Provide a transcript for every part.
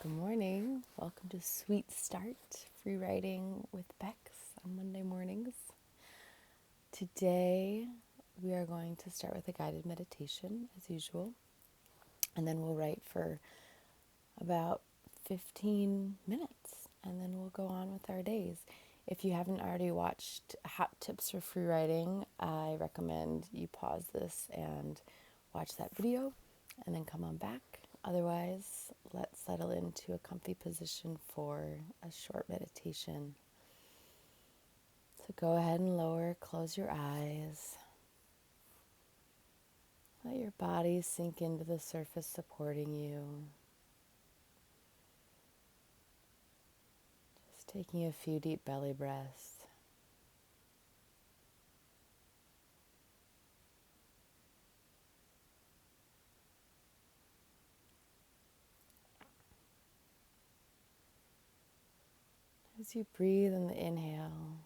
Good morning. Welcome to Sweet Start Free Writing with Bex on Monday mornings. Today we are going to start with a guided meditation as usual, and then we'll write for about 15 minutes, and then we'll go on with our days. If you haven't already watched Hot Tips for Free Writing, I recommend you pause this and watch that video and then come on back. Otherwise, let's settle into a comfy position for a short meditation. So go ahead and close your eyes. Let your body sink into the surface supporting you. Just taking a few deep belly breaths. As you breathe in the inhale,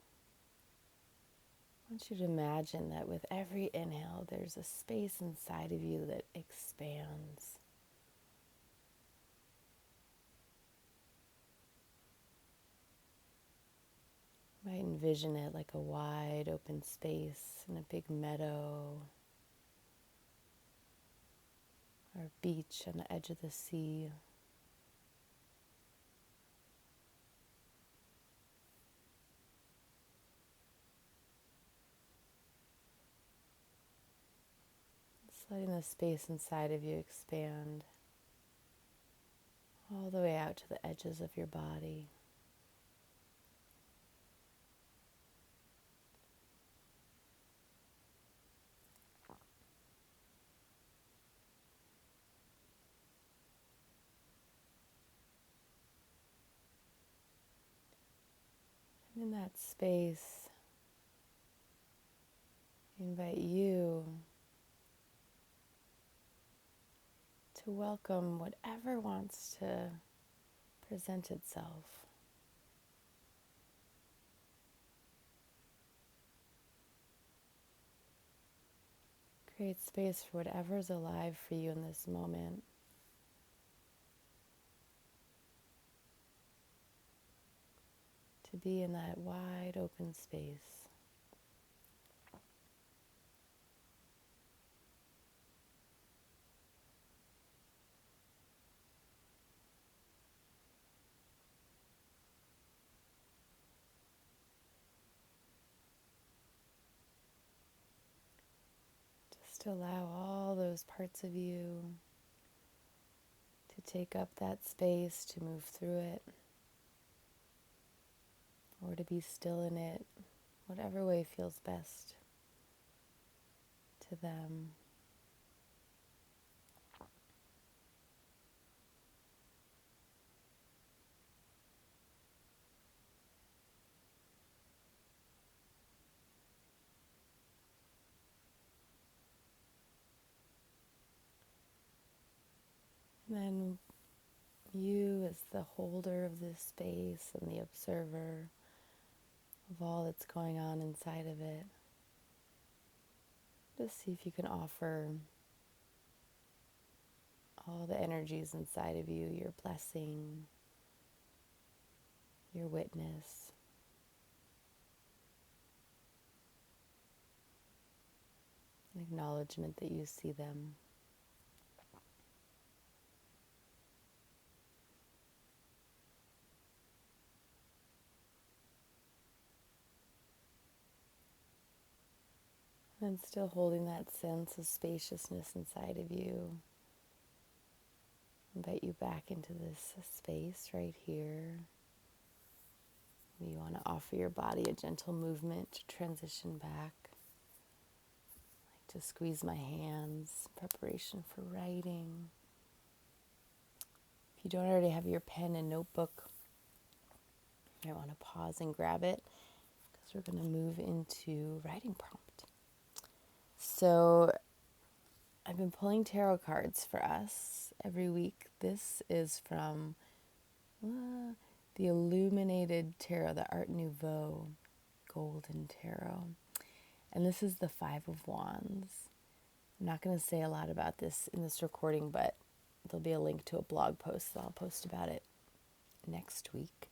I want you to imagine that with every inhale, there's a space inside of you that expands. You might envision it like a wide open space in a big meadow or a beach on the edge of the sea. Just letting the space inside of you expand all the way out to the edges of your body. And in that space, I invite you to welcome whatever wants to present itself. Create space for whatever's alive for you in this moment. To be in that wide open space. Just allow all those parts of you to take up that space, to move through it, or to be still in it, whatever way feels best to them. And then you, as the holder of this space and the observer of all that's going on inside of it, just see if you can offer all the energies inside of you, your blessing, your witness, an acknowledgement that you see them. And still holding that sense of spaciousness inside of you. Invite you back into this space right here. You want to offer your body a gentle movement to transition back. I like to squeeze my hands in preparation for writing. If you don't already have your pen and notebook, I want to pause and grab it because we're going to move into writing prompt. So I've been pulling tarot cards for us every week. This is from the Illuminated Tarot, the Art Nouveau Golden Tarot. And this is the Five of Wands. I'm not going to say a lot about this in this recording, but there'll be a link to a blog post that I'll post about it next week.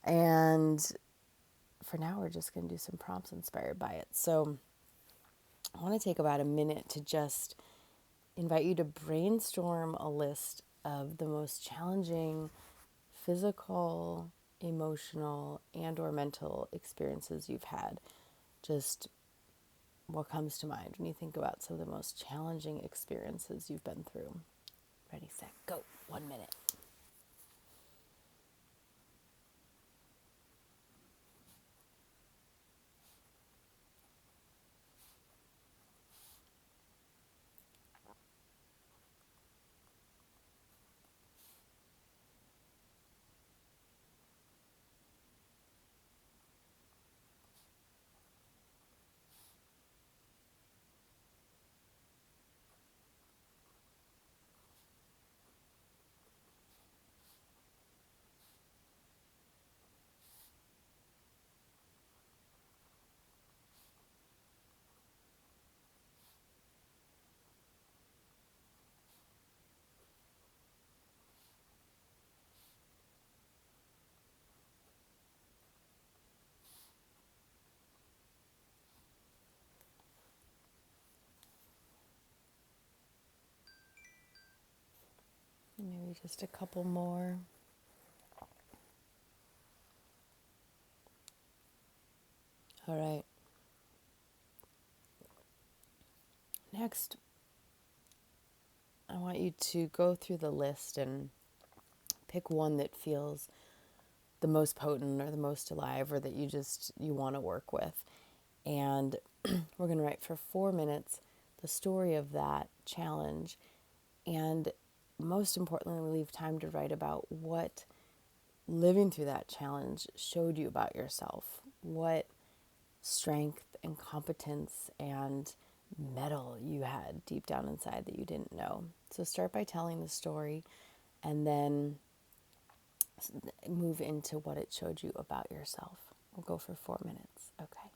And for now, we're just going to do some prompts inspired by it. So I want to take about a minute to just invite you to brainstorm a list of the most challenging physical, emotional, and or mental experiences you've had. Just what comes to mind when you think about some of the most challenging experiences you've been through. Ready, set, go. 1 minute. Maybe just a couple more. All right. Next, I want you to go through the list and pick one that feels the most potent or the most alive, or that you want to work with. And we're going to write for 4 minutes the story of that challenge. And most importantly, leave time to write about what living through that challenge showed you about yourself. What strength and competence and mettle you had deep down inside that you didn't know. So start by telling the story and then move into what it showed you about yourself. We'll go for 4 minutes. Okay.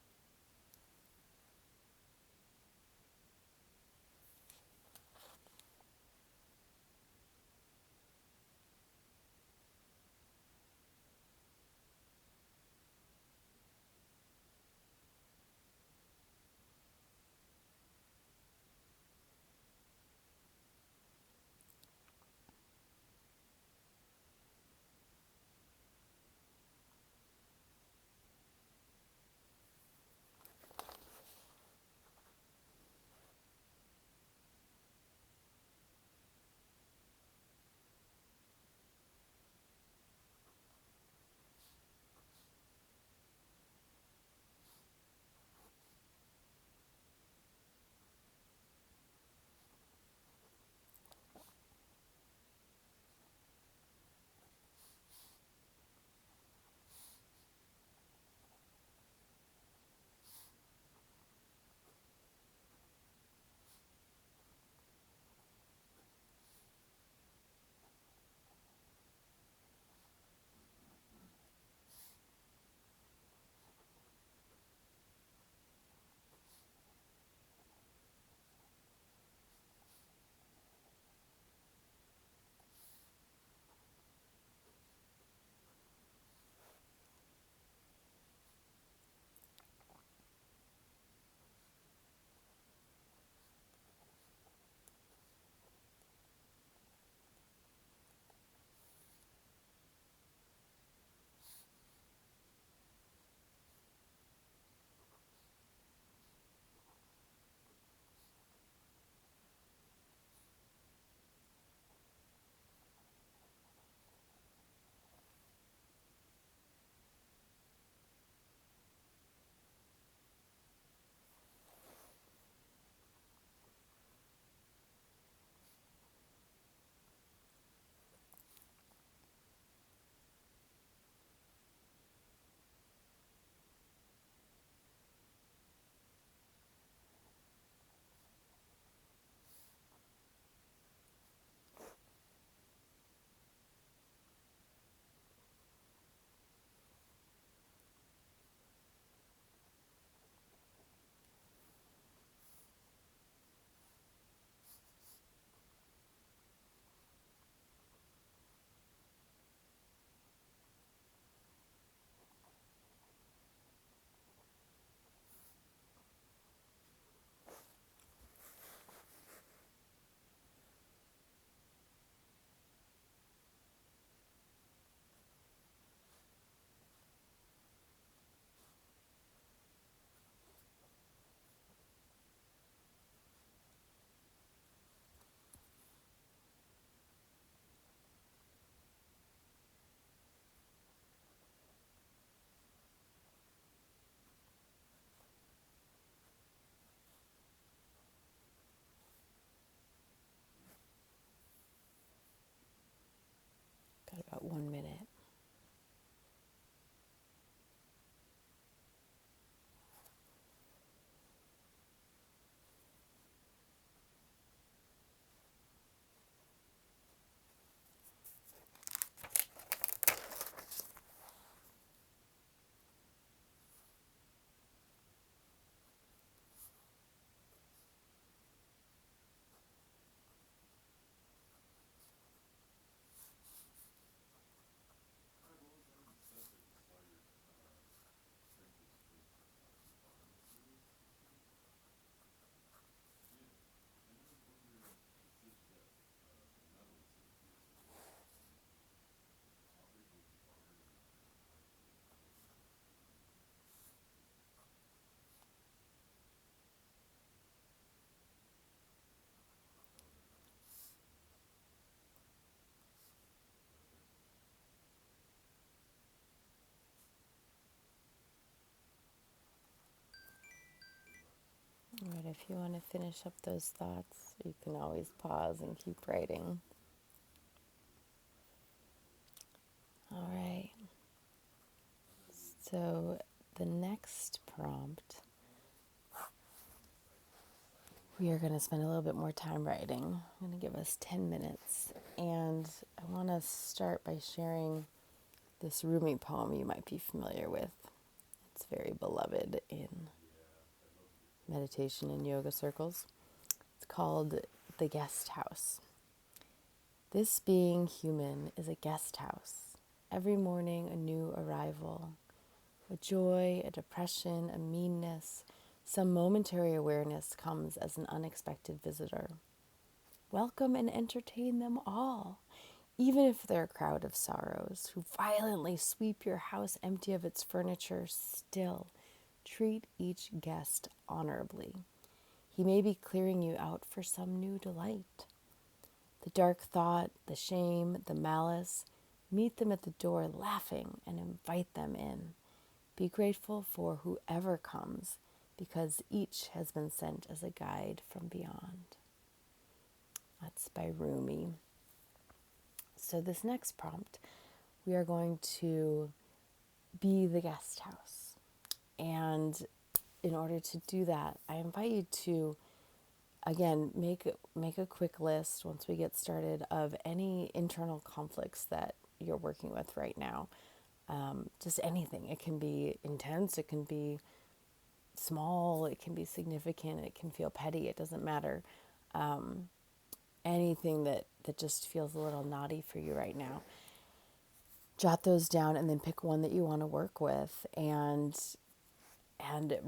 But if you want to finish up those thoughts, you can always pause and keep writing. All right. So the next prompt, we are going to spend a little bit more time writing. I'm going to give us 10 minutes. And I want to start by sharing this Rumi poem you might be familiar with. It's very beloved in meditation and yoga circles. It's called The Guest House. This being human is a guest house. Every morning a new arrival. A joy, a depression, a meanness, some momentary awareness comes as an unexpected visitor. Welcome and entertain them all, even if they're a crowd of sorrows who violently sweep your house empty of its furniture. Still, treat each guest honorably. He may be clearing you out for some new delight. The dark thought, the shame, the malice, meet them at the door laughing and invite them in. Be grateful for whoever comes, because each has been sent as a guide from beyond. That's by Rumi. So this next prompt, we are going to be the guest house. And in order to do that, I invite you to, again, make a quick list once we get started of any internal conflicts that you're working with right now. Just anything. It can be intense, it can be small, it can be significant, it can feel petty, it doesn't matter. Anything that just feels a little naughty for you right now. Jot those down and then pick one that you want to work with and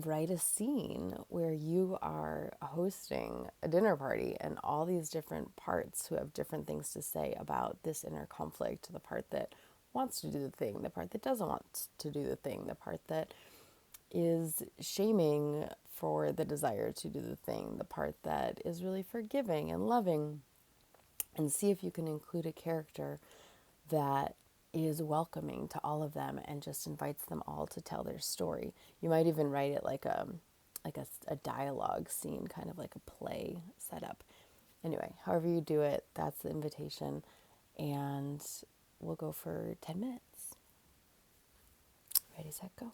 write a scene where you are hosting a dinner party and all these different parts who have different things to say about this inner conflict, the part that wants to do the thing, the part that doesn't want to do the thing, the part that is shaming for the desire to do the thing, the part that is really forgiving and loving, and see if you can include a character that is welcoming to all of them and just invites them all to tell their story. You might even write it like a dialogue scene, kind of like a play setup. Anyway, however you do it, that's the invitation, and we'll go for 10 minutes. Ready, set, go.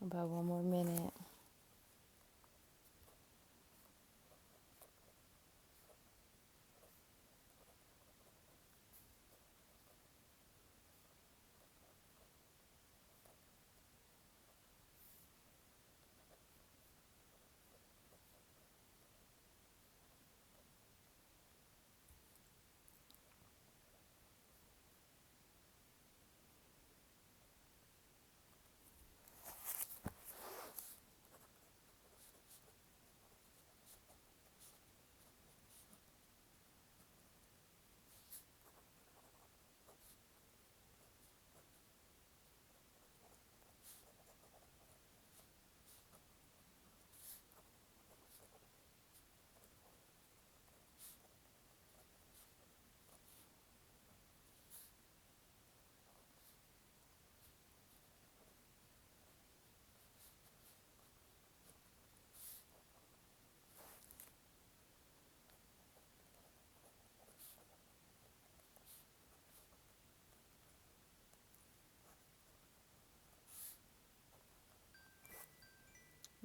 About one more minute.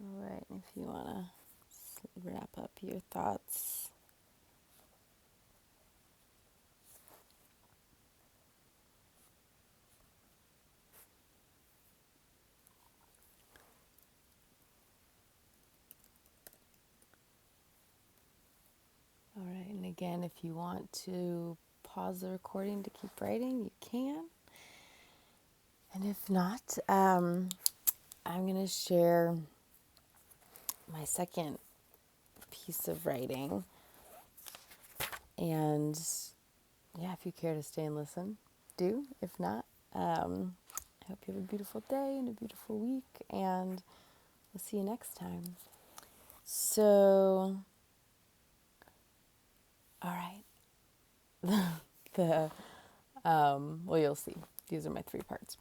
All right, if you want to wrap up your thoughts. All right, and again, if you want to pause the recording to keep writing, you can. And if not, I'm going to share my second piece of writing. And yeah, if you care to stay and listen, do. If not, I hope you have a beautiful day and a beautiful week, and we'll see you next time. So, all right. Well, you'll see. These are my 3 parts.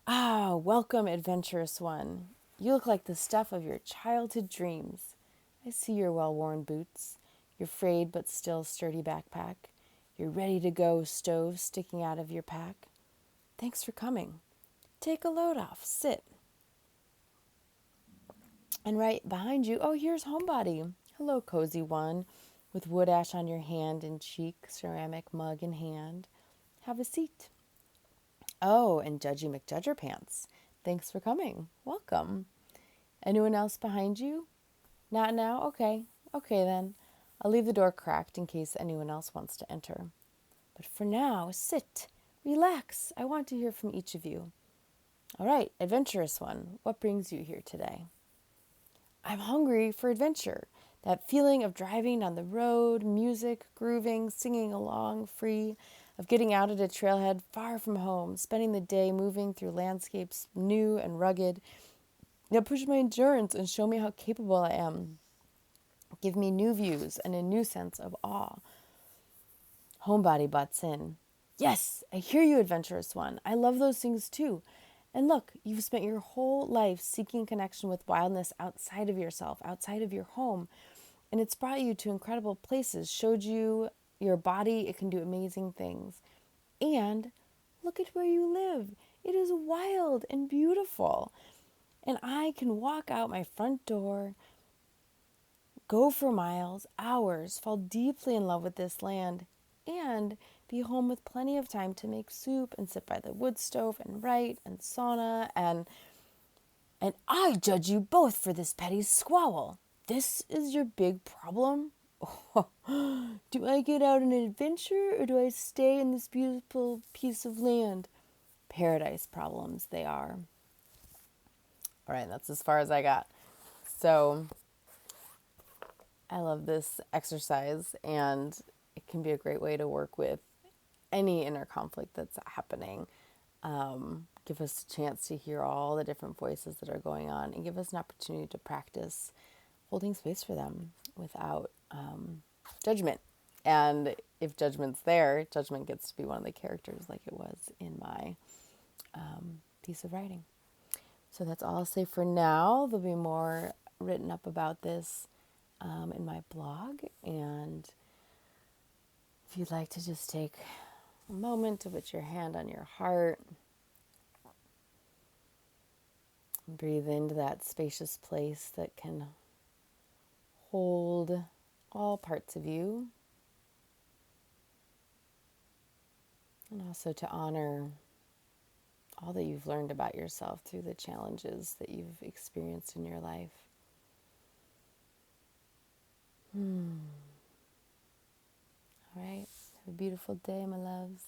Welcome, adventurous one. You look like the stuff of your childhood dreams. I see your well-worn boots, your frayed but still sturdy backpack, your ready-to-go stove sticking out of your pack. Thanks for coming. Take a load off. Sit. And right behind you, here's Homebody. Hello, cozy one, with wood ash on your hand and cheek, ceramic mug in hand. Have a seat. Oh, and Judgy McJudgerpants. Thanks for coming. Welcome. Anyone else behind you? Not now? Okay. Okay then. I'll leave the door cracked in case anyone else wants to enter. But for now, sit. Relax. I want to hear from each of you. All right, adventurous one, what brings you here today? I'm hungry for adventure. That feeling of driving down the road, music, grooving, singing along, free, of getting out at a trailhead far from home, spending the day moving through landscapes new and rugged, that push my endurance and show me how capable I am. Give me new views and a new sense of awe. Homebody butts in. Yes, I hear you, adventurous one. I love those things too. And look, you've spent your whole life seeking connection with wildness outside of yourself, outside of your home. And it's brought you to incredible places, showed you your body, it can do amazing things. And look at where you live. It is wild and beautiful. And I can walk out my front door, go for miles, hours, fall deeply in love with this land, and be home with plenty of time to make soup and sit by the wood stove and write and sauna and I judge you both for this petty squabble. This is your big problem? Do I get out on an adventure or do I stay in this beautiful piece of land? Paradise problems they are. All right, that's as far as I got. So I love this exercise, and it can be a great way to work with any inner conflict that's happening. Give us a chance to hear all the different voices that are going on and give us an opportunity to practice holding space for them without judgment. And if judgment's there, judgment gets to be one of the characters like it was in my piece of writing. So that's all I'll say for now. There'll be more written up about this in my blog. And if you'd like to just take a moment to put your hand on your heart Breathe into that spacious place that can hold all parts of you, and also to honor all that you've learned about yourself through the challenges that you've experienced in your life. All right. Have a beautiful day, my loves.